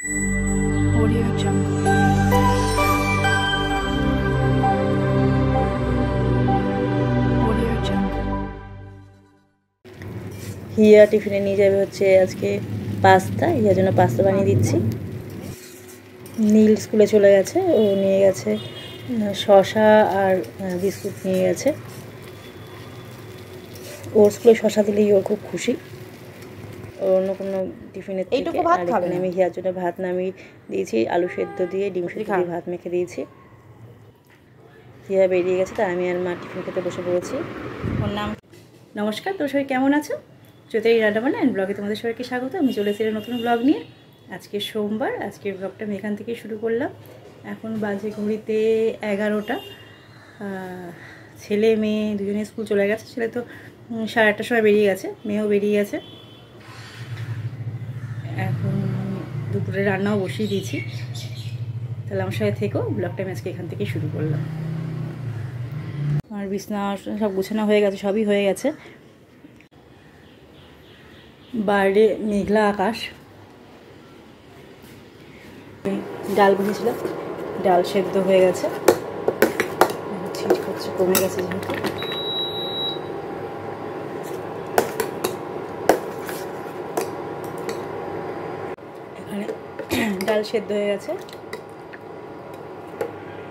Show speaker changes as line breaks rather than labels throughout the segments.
Audio Jungle. Audio Jungle.
হিয়া টিফিনে নিয়ে যাবে হচ্ছে আজকে পাস্তা। হিয়ার জন্য পাস্তা বানিয়ে দিচ্ছি। নীল স্কুলে চলে গেছে, ও নিয়ে গেছে শসা আর বিস্কুট নিয়ে গেছে। ওর স্কুলে শসা দিলেই ওর খুব খুশি, অন্য কোনো টিফিনের থেকে। আর এখানে আমি হিয়ার জন্য ভাত নামিয়ে দিয়েছি, আলু সেদ্ধ দিয়ে ডিম সেদ্ধ দিয়ে ভাত মেখে দিয়েছি। হিয়া বেরিয়ে গেছে, তাই আমি আর মা টিফিন খেতে বসে পড়েছি। ওর নাম। নমস্কার, তোর সবাই কেমন আছো? চৈতালি রান্নাবান্না অ্যান্ড ব্লগে তোমাদের সবাইকে স্বাগত। আমি চলে এসেছি নতুন ব্লগ নিয়ে। আজকে সোমবার, আজকের ব্লগটা আমি এখান থেকে শুরু করলাম। এখন বাজে ঘড়িতে 11টা। ছেলে মেয়ে দুজনে স্কুল চলে গেছে। ছেলে তো 8:30টার সময় বেরিয়ে গেছে, মেয়েও বেরিয়ে গেছে। এখন দুপুরে রান্নাও বসিয়ে দিয়েছি। তাহলে আমার সাথে থেকেও ব্লগটা আমি আজকে এখান থেকে শুরু করলাম। আমার বিছনা সব গুছানো হয়ে গেছে, সবই হয়ে গেছে। বাইরে মেঘলা আকাশ। ডাল বসেছিলাম, ডাল সেদ্ধ হয়ে গেছে, ছিট করছে, কমে গেছে যেহেতু। এখানে ডাল সেদ্ধ হয়ে গেছে।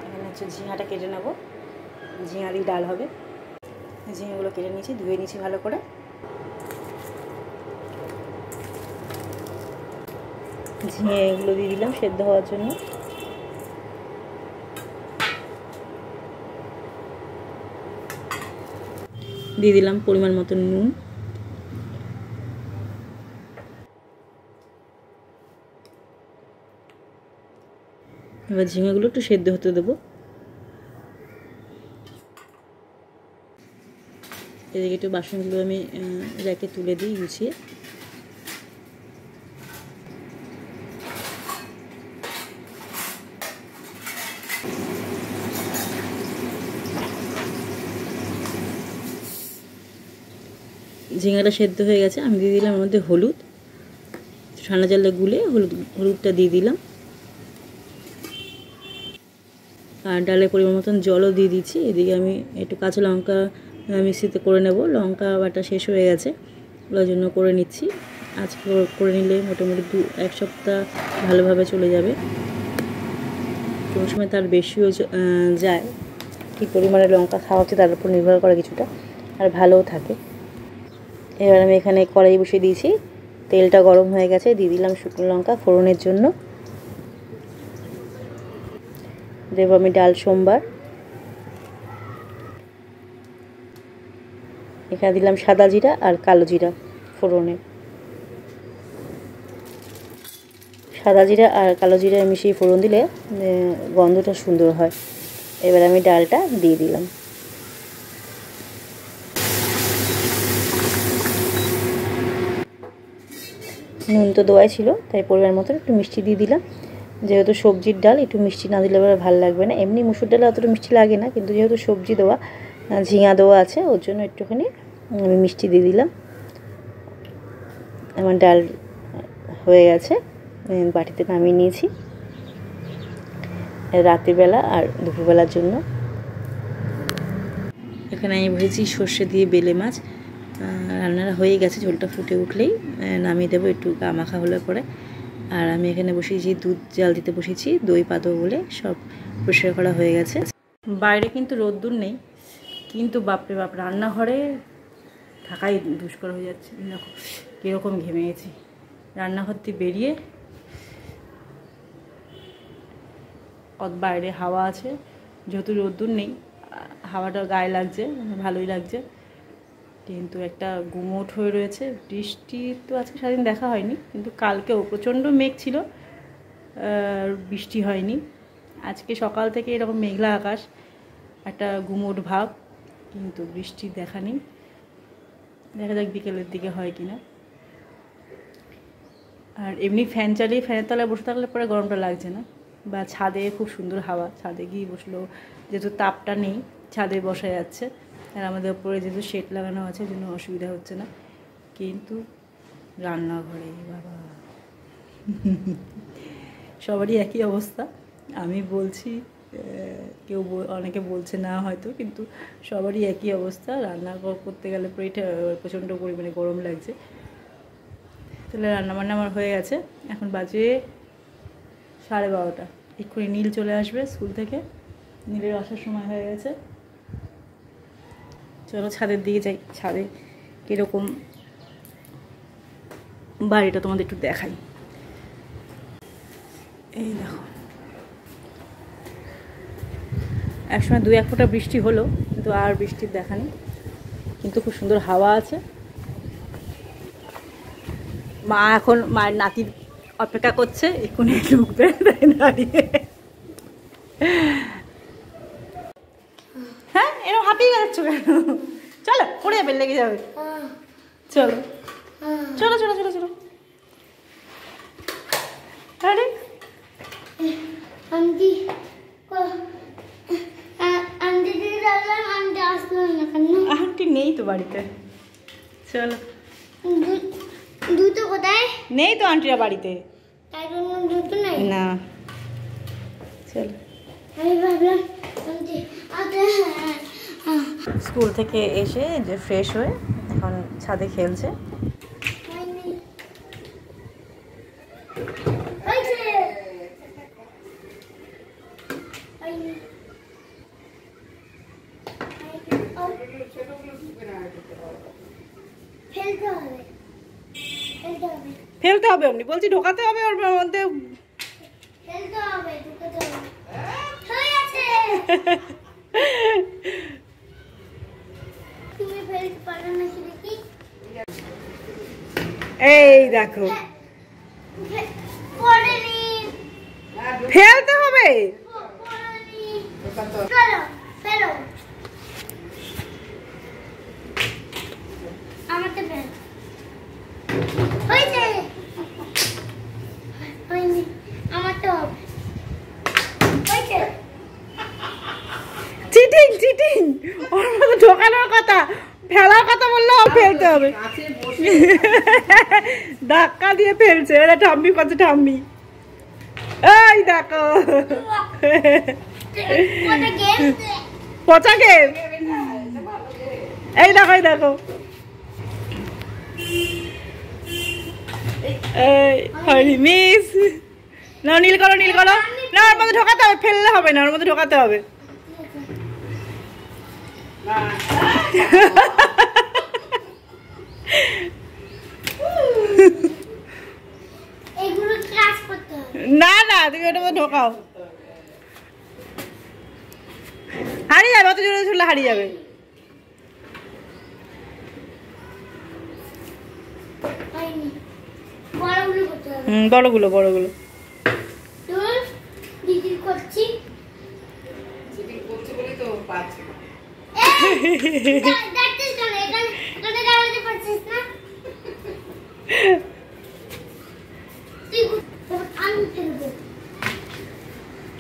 এখানে হচ্ছে ঝিঙাটা কেটে নেবো, ঝিঙা দিয়ে ডাল হবে। ঝিঙাগুলো কেটে নিয়েছি, ধুয়ে নিয়েছি ভালো করে। ঝিঙে এগুলো দিয়ে দিলাম সেদ্ধ হওয়ার জন্য। দিয়ে দিলাম পরিমাণ মতো নুন। এবার ঝিঙেগুলো একটু সেদ্ধ হতে দেবো। এদিকে একটু বাসনগুলো আমি র্যাকে তুলে দিই গুছিয়ে। ঝিঙাটা সেদ্ধ হয়ে গেছে, আমি দিয়ে দিলাম এর মধ্যে হলুদ। ঠান্ডা জলে গুলে হলুদটা দিয়ে দিলাম। আর ডালের পরিমাণ মতন জলও দিয়ে দিচ্ছি। এদিকে আমি একটু কাঁচা লঙ্কা মিক্সিতে করে নেব। লঙ্কা বাটা শেষ হয়ে গেছে, ওর জন্য করে নিচ্ছি। আজকে করে নিলে মোটামুটি 1 সপ্তাহ ভালোভাবে চলে যাবে। কোনো সময় তার বেশিও যায়। কী পরিমাণে লঙ্কা খাওয়া হচ্ছে তার উপর নির্ভর করে কিছুটা, আর ভালোও থাকে। এবার আমি এখানে কড়াই বসিয়ে দিয়েছি, তেলটা গরম হয়ে গেছে। দিয়ে দিলাম শুকনো লঙ্কা ফোড়নের জন্য। দেব আমি ডাল সোমবার। এখানে দিলাম সাদা জিরা আর কালো জিরা ফোড়নে। সাদা জিরা আর কালো জিরা মিশিয়ে ফোড়ন দিলে গন্ধটা সুন্দর হয়। এবার আমি ডালটা দিয়ে দিলাম। নুন তো দেওয়াই ছিল, তাই পরিমাণ মতো একটু মিষ্টি দিয়ে দিলাম। যেহেতু সবজির ডাল, একটু মিষ্টি না দিলে এবার ভালো লাগবে না। এমনি মুসুর ডালে অতটা মিষ্টি লাগে না, কিন্তু যেহেতু সবজি দেওয়া, ঝিঙা দেওয়া আছে, ওর জন্য একটুখানি আমি মিষ্টি দিয়ে দিলাম। আমার ডাল হয়ে গেছে, বাটিতে নামিয়ে নিয়েছি রাত্রিবেলা আর দুপুরবেলার জন্য। এখানে আমি ভেজেছি সর্ষে দিয়ে বেলে মাছ। রান্নাটা হয়ে গেছে, ঝোলটা ফুটে উঠলেই নামিয়ে দেবো একটু গা মাখা হলে পরে। আর আমি এখানে বসিয়েছি দুধ জাল দিতে বসেছি, দই পাতো বলে সব পরিষ্কার করা হয়ে গেছে। বাইরে কিন্তু রোদ্দুর নেই, কিন্তু বাপরে বাপ রান্নাঘরে থাকাই দুষ্কর হয়ে যাচ্ছে। দেখো কীরকম ঘেমে গেছি। রান্নাঘর থেকে বেরিয়ে বাইরে হাওয়া আছে, যেহেতু রোদ্দুর নেই হাওয়াটা গায়ে লাগছে, ভালোই লাগছে। কিন্তু একটা গুমোট হয়ে রয়েছে। বৃষ্টি তো আজকে সারাদিন দেখা হয়নি, কিন্তু কালকেও প্রচণ্ড মেঘ ছিল, বৃষ্টি হয়নি। আজকে সকাল থেকে এরকম মেঘলা আকাশ, একটা গুমোট ভাব, কিন্তু বৃষ্টির দেখা নেই। দেখা যাক বিকেলের দিকে হয় কিনা। আর এমনি ফ্যান চালিয়ে ফ্যানের তলায় বসে থাকলে পরে গরমটা লাগছে না। বা ছাদে খুব সুন্দর হাওয়া, ছাদে গিয়ে বসলেও যেহেতু তাপটা নেই ছাদে বসা যাচ্ছে। আর আমাদের ওপরে যেহেতু শেড লাগানো আছে, ওই জন্য অসুবিধা হচ্ছে না। কিন্তু রান্নাঘরে বাবা সবারই একই অবস্থা। আমি বলছি, কেউ অনেকে বলছে না হয়তো, কিন্তু সবারই একই অবস্থা। রান্না করতে গেলে প্রচণ্ড পরিমাণে গরম লাগছে। তাহলে রান্নাবান্না আমার হয়ে গেছে। এখন বাজে 12:30। এক্ষুনি নীল চলে আসবে স্কুল থেকে। নীলের আসার সময় হয়ে গেছে। চলো ছাদের দিকে যাই। ছাদে কীরকম বাড়িটা তোমাদের একটু দেখাই। এই দেখো, একসময় 2-1 ফোঁটা বৃষ্টি হলো, কিন্তু আর বৃষ্টির দেখা নেই। কিন্তু খুব সুন্দর হাওয়া আছে। মা এখন মায়ের নাতির অপেক্ষা করছে, এক্ষুনি ঢুকবে দাঁড়িয়ে। হ্যাঁ, এরকম হাঁপিয়ে যাচ্ছ কেন? চলো, পড়ে যাবে, লেগে যাবে। চলো চলো চলো চলো চলো। আরে আন্টি নেই তো বাড়িতে। চলো,
দুটো কোথায়?
নেই তো আন্টিরা বাড়িতে।
তাই জন্য দুটো নাই
না। চলো,
আমি ভাবলাম
স্কুল থেকে এসে যে ফ্রেশ হয়ে এখন ছাদে খেলছে। ফেলতে হবে, অমনি বলছি, ঢোকাতে হবে ওর মধ্যে। এই দেখো, ফেলতে হবে। চিটিং চিটিং, ওর মধ্যে ঢোকানোর কথা, ফেলার কথা বললে ফেলতে হবে। ধাক্কা দিয়ে ফেলছে। এটা ঠাম্মি করছে, ঠাম্মি। এই দেখো, পচা গেম। এই দেখো, এই দেখো, হয়নি, মিস। না, নীল করো, নীল করো। না, ওর মধ্যে ঢোকাতে হবে, ফেললে হবে না, ওর মধ্যে ঢোকাতে হবে। না না, তুমি ওটার মধ্যে ঢোকাও। হারিয়ে যাবে, অত জোরে ছুটলে হারিয়ে যাবে। বড়গুলো, বড়গুলো।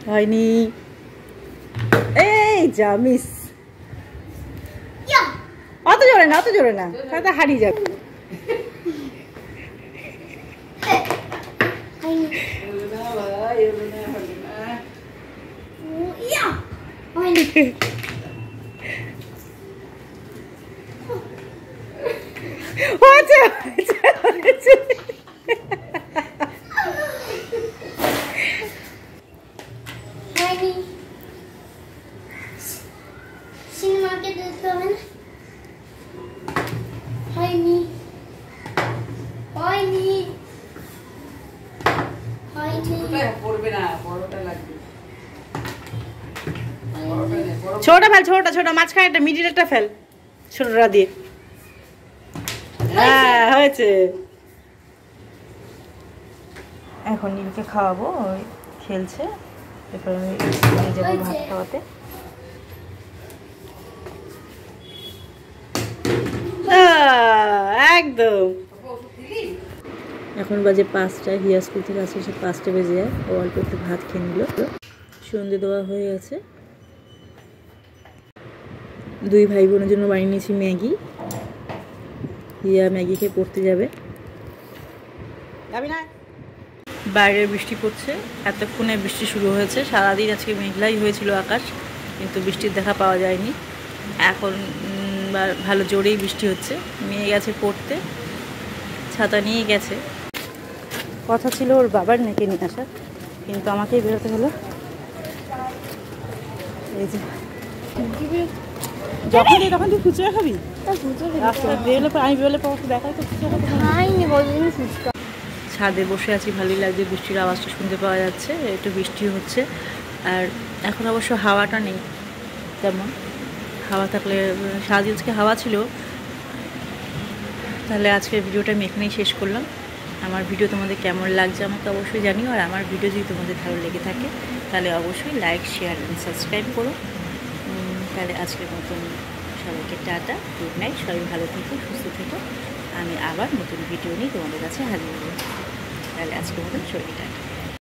হয়নি। এই যা, মিস। অত জোরে না, অত জোরে না, তাহলে হারিয়ে যাবে।
সিনেমাকে দেখতে হবে না। হয়নি, হয়নি, হয়নি।
পড়বে না, বড়টা লাগবে।
ছোটটা ফেল, ছোটটা, ছোট মাঝখানে একটা, মিডিল একটা ফেল, ছোটটা দিয়ে। হ্যাঁ, হয়েছে। এখন নীলকে খাওয়াবো, ওই খেলছে। এরপরে আমি নিয়ে যাবো ভাত খাওয়াতে। একদম। এখন বাজে 5টা। হিয়া স্কুল থেকে আসে, সে 5টা বেজে যায়। ও অল্প একটু ভাত খেয়ে নিল। সন্ধে দেওয়া হয়ে গেছে। 2 ভাই বোনের জন্য বানিয়ে নিয়েছি ম্যাগি। হিয়া ম্যাগি খেয়ে পড়তে যাবে। যাবি না? বাইরে বৃষ্টি পড়ছে, এতক্ষণে বৃষ্টি শুরু হয়েছে। সারাদিন আজকে মেঘলাই হয়েছিল আকাশ, কিন্তু বৃষ্টির দেখা পাওয়া যায়নি। এখন ভালো জোরেই বৃষ্টি হচ্ছে। মেয়ে গেছে পড়তে, ছাতা নিয়ে গেছে। কথা ছিল ওর বাবার নাকি নিয়ে আসার, কিন্তু আমাকেই বেরোতে হলো। এই যে যখন তখন তুই খুচরা খাবি, রাস্তা বেরোলে আমি বেরোলে দেখাই তো খুচরা খাবি। ছাদে বসে আছি, ভালোই লাগছে, বৃষ্টির আওয়াজটা শুনতে পাওয়া যাচ্ছে, একটু বৃষ্টি হচ্ছে। আর এখন অবশ্য হাওয়াটা নেই তেমন, হাওয়া থাকলে সারাদিন আজকে হাওয়া ছিল। তাহলে আজকের ভিডিওটা আমি এখানেই শেষ করলাম। আমার ভিডিও তোমাদের কেমন লাগছে আমাকে অবশ্যই জানিও। আর আমার ভিডিও যদি তোমাদের ভালো লেগে থাকে তাহলে অবশ্যই লাইক, শেয়ার এবং সাবস্ক্রাইব করো। তাহলে আজকের মতন সবাইকে টাটা, গুড নাইট, সবাই ভালো থেকো, সুস্থ থেকো। আমি আবার নতুন ভিডিও নিয়ে তোমাদের কাছে হাজির হবো। তাহলে আজকের মতন সবাইকে টাটা।